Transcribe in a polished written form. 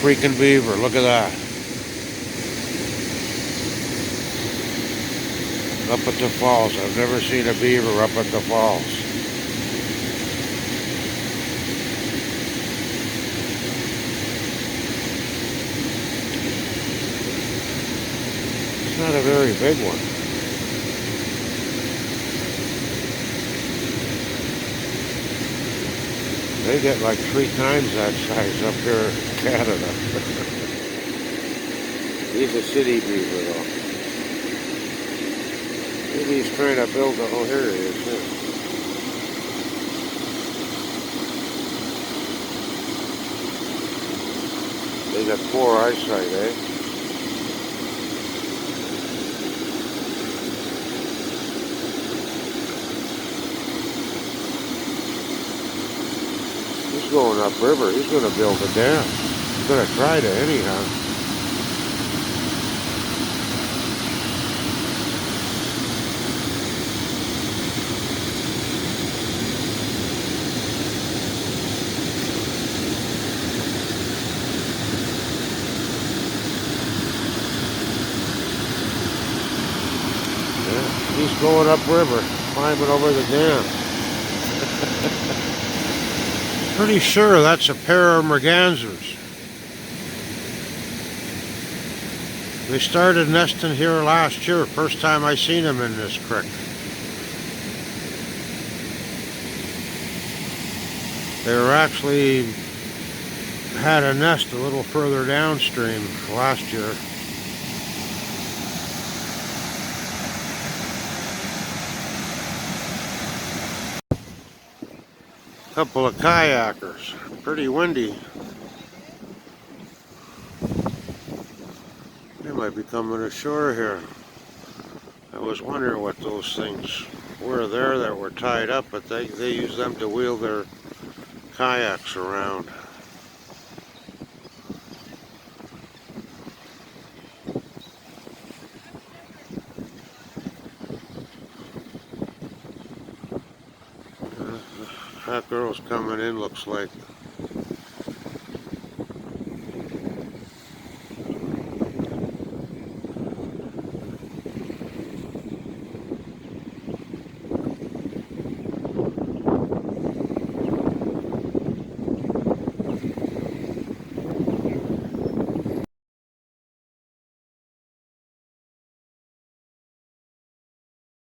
freaking beaver. Look at that. Up at the falls. I've never seen a beaver up at the falls. It's not a very big one. They get like 3 times that size up here in Canada. He's a city beaver though. Maybe he's trying to build a... Oh, here he is. Yeah. They got poor eyesight, eh? He's going upriver. He's going to build a dam. He's going to try to anyhow. Yeah, he's going upriver, climbing over the dam. Pretty sure that's a pair of mergansers. They started nesting here last year, first time I seen them in this creek. They were actually had a nest a little further downstream last year. Couple of kayakers, pretty windy. They might be coming ashore here. I was wondering what those things were there that were tied up, but they use them to wheel their kayaks around. That girl's coming in, looks like.